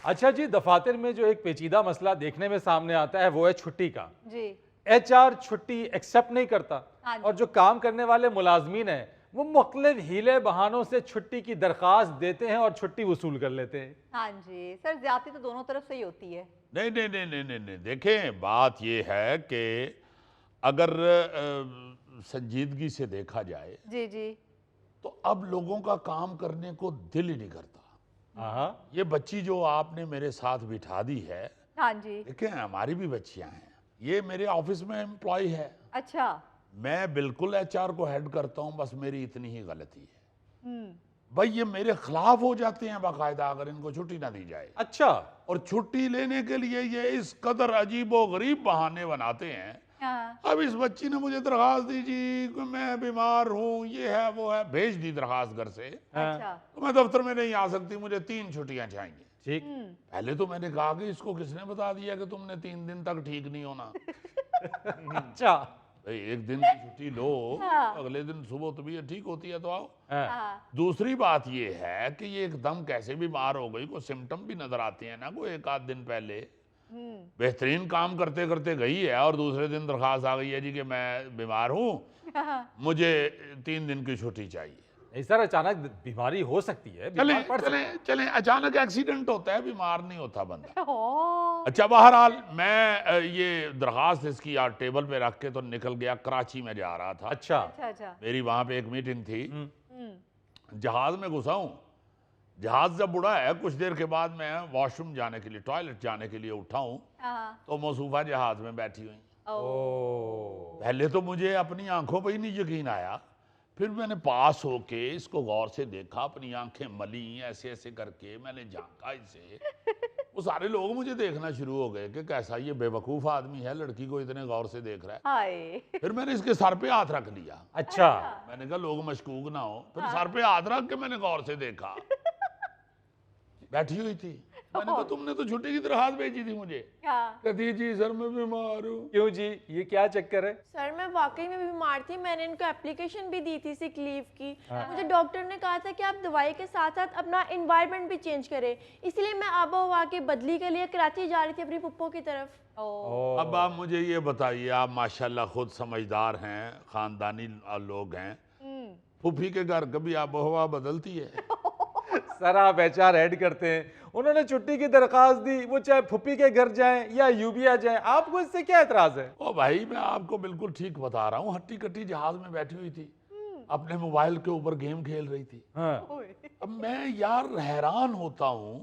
अच्छा जी, दफातर में जो एक पेचीदा मसला देखने में सामने आता है वो है छुट्टी का। जी। HR छुट्टी एक्सेप्ट नहीं करता हाँ जी। और जो काम करने वाले मुलाजमीन हैं वो मुख्तलिफ हीले बहानों से छुट्टी की दरख्वास्त देते हैं और छुट्टी वसूल कर लेते हैं। हाँ जी सर, ज्यादती तो दोनों तरफ से ही होती है। नहीं नहीं नहीं नहीं नहीं नहीं, देखें बात यह है कि अगर संजीदगी से देखा जाए जी जी। तो अब लोगों का काम करने को दिल ही नहीं करता। हाँ ये बच्ची जो आपने मेरे साथ बिठा दी है, हाँ जी। देखें हमारी भी बच्चियां हैं, ये मेरे ऑफिस में एम्प्लॉय है, अच्छा। मैं बिल्कुल HR को हेड करता हूं, बस मेरी इतनी ही गलती है। हम्म। भाई ये मेरे खिलाफ हो जाते हैं बाकायदा अगर इनको छुट्टी ना दी जाए। अच्छा। और छुट्टी लेने के लिए ये इस कदर अजीबो गरीब बहाने बनाते हैं। हाँ। अब इस बच्ची ने मुझे दरखास्त दी जी कि मैं बीमार हूँ, ये है वो है, भेज दी दरखास्त घर से, अच्छा। तो मैं दफ्तर में नहीं आ सकती, मुझे 3 छुट्टियां चाहिए। ठीक। पहले तो मैंने कहा कि इसको किसने बता दिया कि तुमने 3 दिन तक ठीक नहीं होना। अच्छा। भाई 1 दिन की छुट्टी लो, हाँ। अगले दिन सुबह तबीयत ठीक होती है तो आओ। हाँ। हाँ। दूसरी बात ये है कि ये एकदम कैसे बीमार हो गई, कोई सिम्टम भी नजर आते हैं ना, कोई 1 आध दिन पहले बेहतरीन काम करते करते गई है और दूसरे दिन दरखास्त आ गई है जी कि मैं बीमार हूँ, मुझे 3 दिन की छुट्टी चाहिए। नहीं सर, अचानक बीमारी हो सकती है, चले बीमार पड़ सकते हैं। चले चले, अचानक एक्सीडेंट होता है, बीमार नहीं होता बंदा। ओ। अच्छा बहरहाल मैं ये दरखास्त इसकी यार टेबल पे रख के तो निकल गया, कराची में जा रहा था। अच्छा। अच्छा अच्छा। मेरी वहां पे एक मीटिंग थी, हम्म। जहाज में घुसा हूं, जहाज जब उड़ा है कुछ देर के बाद मैं वॉशरूम जाने के लिए, टॉयलेट जाने के लिए उठा हूं, हाँ। तो मौसूफा जहाज में बैठी हुई। ओ। पहले तो मुझे अपनी आंखों पर ही नहीं यकीन आया, फिर मैंने पास होके इसको गौर से देखा, अपनी आंखें मली, ऐसे ऐसे करके मैंने झांका इसे। वो सारे लोग मुझे देखना शुरू हो गए कि कैसा ये बेवकूफ आदमी है, लड़की को इतने गौर से देख रहा है। हाय। फिर मैंने इसके सर पे हाथ रख लिया। अच्छा। मैंने कहा लोग मशकूक ना हो, फिर सर पे हाथ रख के मैंने गौर से देखा, बैठी हुई थी। मैंने कहा तुमने तो छुट्टी की दरखास्त भेजी थी मुझे। हाँ। कहती जी सर मैं बीमार हूँ। क्यों जी, ये क्या चक्कर है? सर मैं वाकई में बीमार थी, मैंने इनको एप्लीकेशन भी दी थी सिक लीव की। मुझे डॉक्टर ने कहा था कि आप दवाई के साथ साथ अपना एनवायरनमेंट भी चेंज करें, इसलिए मैं आबो हवा की बदली के लिए कराची जा रही थी अपनी पुप्पो की तरफ। ओ। अब आप मुझे ये बताइए, आप माशाल्लाह खुद समझदार हैं, खानदानी लोग हैं, फूफी के घर कभी आबोहवा बदलती है? सर आप HR हेड करते हैं, उन्होंने छुट्टी की दरखास्त दी, वो चाहे फुप्पी के घर जाएं या यूबिया जाएं, आपको इससे क्या एतराज है? ओ भाई मैं आपको बिल्कुल ठीक बता रहा हूँ, हट्टी कट्टी जहाज में बैठी हुई थी, अपने मोबाइल के ऊपर गेम खेल रही थी। हाँ। अब मैं यार हैरान होता हूँ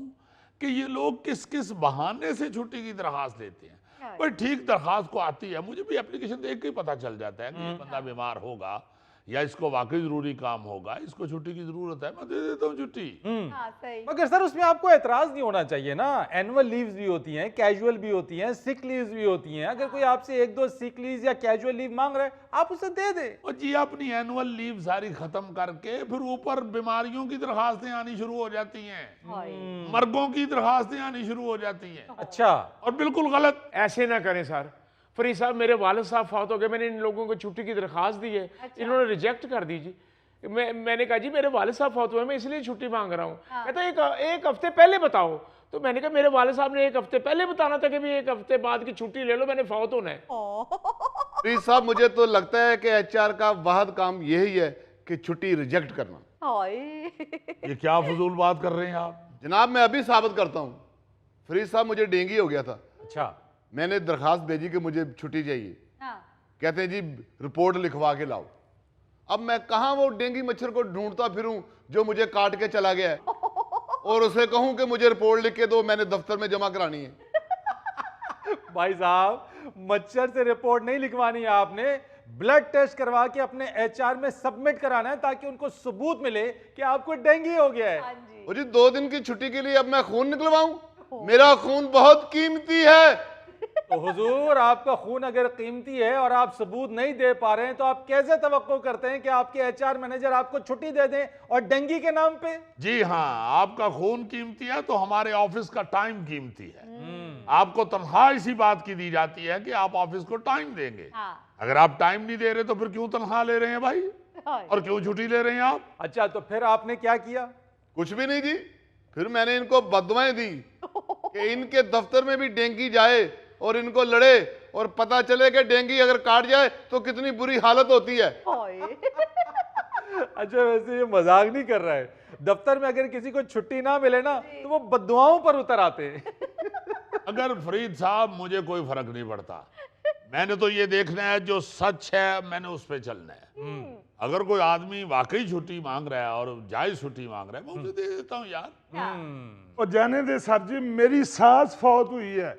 कि ये लोग किस किस बहाने से छुट्टी की दरखास्त लेते हैं। पर ठीक दरखास्त को आती है, मुझे भी एप्लीकेशन देख के ही पता चल जाता है कि ये बंदा बीमार होगा या इसको वाकई जरूरी काम होगा, इसको छुट्टी की जरूरत है, मैं दे देता हूँ छुट्टी। हाँ सही। मगर सर उसमें आपको एतराज नहीं होना चाहिए ना, एनुअल लीव्स भी होती हैं, कैजुअल भी होती हैं, सिक लीव्स भी होती हैं। अगर कोई आपसे 1-2 सिक लीव या कैजुअल लीव मांग रहा है, आप उसे दे दे। और जी अपनी एनुअल लीव सारी खत्म करके फिर ऊपर बीमारियों की दरखास्तें आनी शुरू हो जाती हैं, हाय। मर्गों की दरखास्तें आनी शुरू हो जाती हैं, अच्छा। और बिल्कुल गलत। ऐसे ना करें सर। फरीद साहब मेरे वालिद साहब फौत हो गए, मैंने इन लोगों को छुट्टी की दरखास्त दी है, इन्होंने रिजेक्ट कर दी जी। मैंने कहा जी मेरे वालिद साहब फौत हुए, मैं इसलिए छुट्टी मांग रहा हूँ। कहता एक हफ्ते पहले बताओ। तो मैंने कहा मेरे वालिद साहब ने 1 हफ्ते पहले बताना था कि भी 1 हफ्ते बाद की छुट्टी ले लो, मैंने फौत होना है। फरीद साहब मुझे तो लगता है कि HR का वाहद काम यही है कि छुट्टी रिजेक्ट करना। हाय। ये क्या फजूल बात कर रहे हैं आप? जनाब मैं अभी साबित करता हूँ। फरीद साहब मुझे डेंगू हो गया था, अच्छा। मैंने दरखास्त भेजी कि मुझे छुट्टी चाहिए। हाँ। कहते हैं जी रिपोर्ट लिखवा के लाओ। अब मैं कहाँ वो डेंगू मच्छर को ढूंढता फिरूं जो मुझे काट के चला गया है और उसे कहूं कि मुझे रिपोर्ट लिख के दो, मैंने दफ्तर में जमा करानी है। भाई साहब मच्छर से रिपोर्ट नहीं लिखवानी है आपने, ब्लड टेस्ट करवा के अपने HR में सबमिट कराना है ताकि उनको सबूत मिले कि आपको डेंगू हो गया है। हाँ जी। और जी 2 दिन की छुट्टी के लिए अब मैं खून निकलवाऊं? मेरा खून बहुत कीमती है। तो हुजूर आपका खून अगर कीमती है और आप सबूत नहीं दे पा रहे हैं तो आप कैसे तवक्को करते हैं कि आपके HR मैनेजर आपको छुट्टी दे दें और डेंगू के नाम पे? जी हाँ, आपका खून कीमती है तो हमारे ऑफिस का टाइम कीमती है। आपको तनख्वाह इसी बात की दी जाती है कि आप ऑफिस को टाइम देंगे। हाँ। अगर आप टाइम नहीं दे रहे तो फिर क्यों तनख्वाह ले रहे हैं भाई, हाय। और क्यों छुट्टी ले रहे हैं आप? अच्छा तो फिर आपने क्या किया? कुछ भी नहीं जी, फिर मैंने इनको बददुआएं दी कि इनके दफ्तर में भी डेंगी जाए और इनको लड़े और पता चले कि डेंगी अगर काट जाए तो कितनी बुरी हालत होती है। हाय। अच्छा वैसे ये मजाक नहीं कर रहा है, दफ्तर में अगर किसी को छुट्टी ना मिले ना तो वो बद्दुआओं पर उतर आते हैं। अगर फरीद साहब मुझे कोई फर्क नहीं पड़ता, मैंने तो ये देखना है जो सच है मैंने उस पे चलना है। अगर कोई आदमी वाकई छुट्टी मांग रहा है और जायज छुट्टी मांग रहा है मैं उसे दे देता हूँ यार। और जाने दे सर जी, मेरी सास फौत हुई है,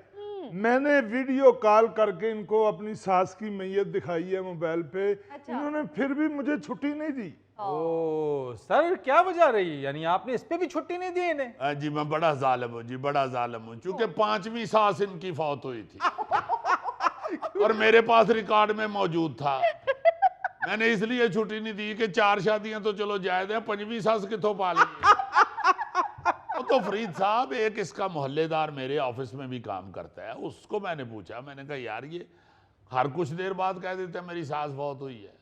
मैंने वीडियो कॉल करके इनको अपनी सास की मैयत दिखाई है मोबाइल पे, इन्होंने फिर भी मुझे छुट्टी नहीं दी। ओ सर क्या वजह रही, यानी आपने इस पे भी छुट्टी नहीं दी इन्हें? जी मैं बड़ा जालिम हूँ जी, बड़ा जालिम हूँ, क्योंकि 5वीं सास इनकी फौत हुई थी और मेरे पास रिकॉर्ड में मौजूद था। मैंने इसलिए छुट्टी नहीं दी कि 4 शादियां तो चलो जायज है, 5वीं सास कितों पा ली। तो फरीद साहब एक इसका मोहल्लेदार मेरे ऑफिस में भी काम करता है, उसको मैंने पूछा, मैंने कहा यार ये हर कुछ देर बाद कह देते हैं मेरी सास फौत हुई है।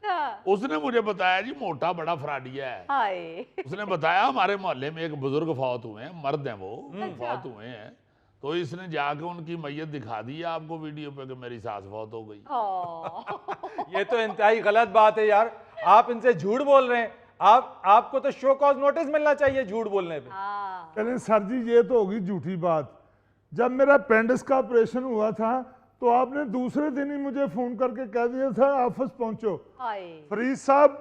उसने मुझे बताया जी मोटा बड़ा फ्राडिया है। हाय। उसने बताया हमारे मोहल्ले में एक बुजुर्ग फौत हुए हैं, मर्द हैं वो, फौत हुए हैं, तो इसने जाके उनकी मैयत दिखा दी है आपको वीडियो पे कि मेरी सास फौत हो गई। ये तो इंतहाई गलत बात है यार, आप इनसे झूठ बोल रहे हैं। आपको तो शो कॉज नोटिस मिलना चाहिए झूठ बोलने पे। चलें सर जी, ये तो होगी झूठी बात। जब मेरा पेंडिक्स का ऑपरेशन हुआ था तो आपने दूसरे दिन ही मुझे फोन करके कह दिया था ऑफिस पहुंचो। हाय। फरीद साहब,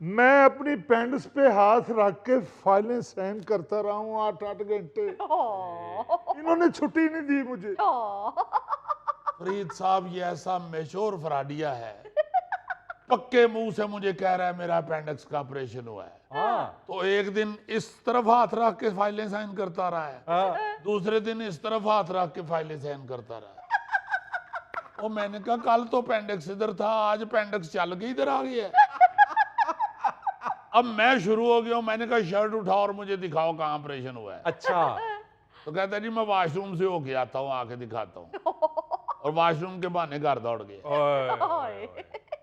मैं अपनी पेंडिक्स पे हाथ रख के फाइलें साइन करता रहा हूँ 8-8 घंटे, इन्होंने छुट्टी नहीं दी मुझे। फरीद साहब ये ऐसा मेशोर फ्राडिया है, पक्के मुंह से मुझे कह रहा है मेरा अपेंडिक्स का ऑपरेशन हुआ है। तो एक दिन इस तरफ हाथ रख के फाइलें साइन करता रहा है, दूसरे दिन इस तरफ हाथ रख के फाइलें साइन करता रहा है। और मैंने कहा कल तो अपेंडिक्स इधर था, आज अपेंडिक्स चल के इधर आ गया। अब मैं शुरू हो गया हूं, मैंने कहा शर्ट उठाओ और मुझे दिखाओ कहाँ ऑपरेशन हुआ है। अच्छा। तो कहता जी मैं वॉशरूम से होके आता हूँ, आके दिखाता हूँ, और वॉशरूम के बहाने घर दौड़ गए।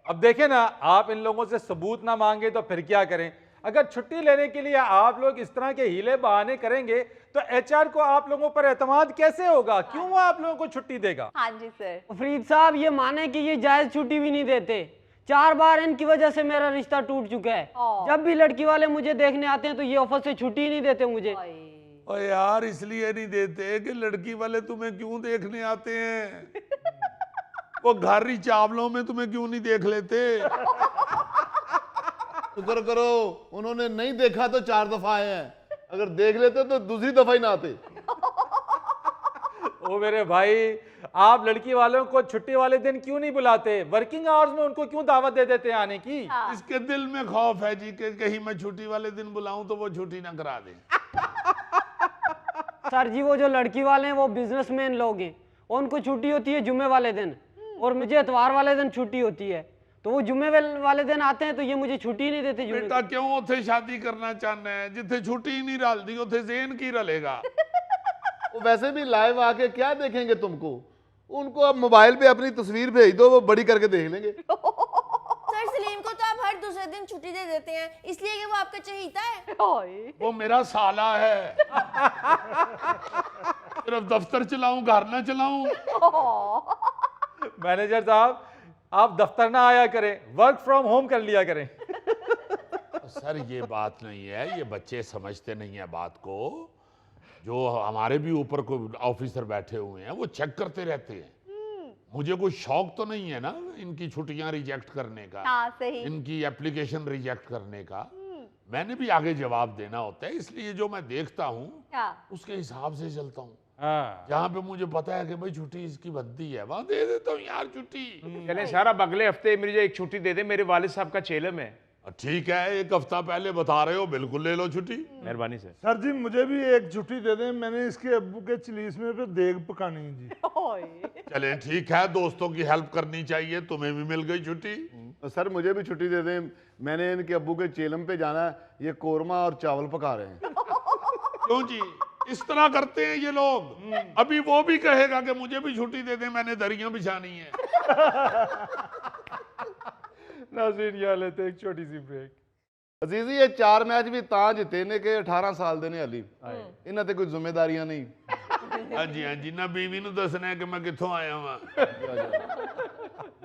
अब देखें ना, आप इन लोगों से सबूत ना मांगे तो फिर क्या करें? अगर छुट्टी लेने के लिए आप लोग इस तरह के हीले बहाने करेंगे तो एचआर को आप लोगों पर एतमाद कैसे होगा? क्यों वो आप लोगों को छुट्टी देगा? हाँ जी सर। फरीद साहब ये माने कि ये जायज छुट्टी भी नहीं देते, 4 बार इनकी वजह से मेरा रिश्ता टूट चुका है। जब भी लड़की वाले मुझे देखने आते हैं तो ये ऑफिस से छुट्टी ही नहीं देते मुझे। और यार इसलिए नहीं देते कि लड़की वाले तुम्हें क्यों देखने आते हैं, वो घारी चावलों में तुम्हें क्यों नहीं देख लेते? शुक्र करो उन्होंने नहीं देखा तो 4 दफा आए हैं, अगर देख लेते तो दूसरी दफा ही ना आते। ओ मेरे भाई, आप लड़की वालों को छुट्टी वाले दिन क्यों नहीं बुलाते? वर्किंग आवर्स में उनको क्यों दावत दे देते हैं आने की? इसके दिल में खौफ है जी कि कहीं मैं छुट्टी वाले दिन बुलाऊं तो वो छुट्टी ना करा दें। सर जी वो जो लड़की वाले हैं वो बिजनेसमैन लोग हैं, उनको छुट्टी होती है जुम्मे वाले दिन और मुझे इतवार वाले दिन छुट्टी होती है, तो वो जुम्मे वाले दिन आते हैं तो ये मुझे छुट्टी नहीं देते। बेटा क्यों उसे शादी करना चाहना है, जिथे छुट्टी ही नहीं रल दी उसे जेन की रलेगा। वो वैसे भी लाइव आके क्या देखेंगे तुमको, उनको अब मोबाइल पे अपनी तस्वीर भेज दो, वो बड़ी करके देख लेंगे। सर सलीम को तो आप हर दूसरे दिन छुट्टी दे देते हैं इसलिए कि वो आपका चहीता है। वो मेरा साला है, सिर्फ दफ्तर चलाऊं घर ना चलाऊं। मैनेजर साहब आप दफ्तर ना आया करें, वर्क फ्रॉम होम कर लिया करें। सर ये बात नहीं है, ये बच्चे समझते नहीं है बात को। जो हमारे भी ऊपर कोई ऑफिसर बैठे हुए हैं वो चेक करते रहते हैं। मुझे कोई शौक तो नहीं है ना इनकी छुट्टियां रिजेक्ट करने का, हाँ सही। इनकी एप्लीकेशन रिजेक्ट करने का। मैंने भी आगे जवाब देना होता है, इसलिए जो मैं देखता हूँ उसके हिसाब से चलता हूँ। जहाँ पे मुझे पता है कि भाई छुट्टी इसकी बनती है वहां दे देता हूँ यार छुट्टी। चलें सर, अब अगले हफ्ते मुझे एक छुट्टी दे दे, मेरे वालिद साहब का चेलम है। ठीक है, 1 हफ्ता पहले बता रहे हो, बिल्कुल ले लो छुट्टी। मेहरबानी सर। सर जी मुझे भी एक छुट्टी दे दें, मैंने इसके अब्बू के चलीस में पे देग पकानी है जी। चले ठीक है, दोस्तों की हेल्प करनी चाहिए, तुम्हें भी मिल गई छुट्टी। सर मुझे भी छुट्टी दे दें, मैंने इनके अब्बू के चेलम पे जाना है, ये कोरमा और चावल पका रहे हैं। क्यों जी इस तरह करते हैं ये लोग? अभी वो भी कहेगा कि मुझे भी छुट्टी दे दें, मैंने दरियां बिछानी है। नाज़रीन यहाँ लेते एक छोटी सी ब्रेक। अजीजी ये 4 मैच भी तां जिते ने के 18 साल दे ने हाली, इन्हां ते कोई जिम्मेदारियां नहीं। हाँ जी हाँ जी, ना बीवी नूं दसना है कि मैं कित्थों आया वां,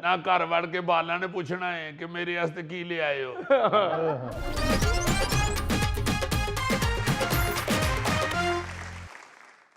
ना घर वड़ के बालां ने पूछना है कि मेरे वास्ते की ले आए हो।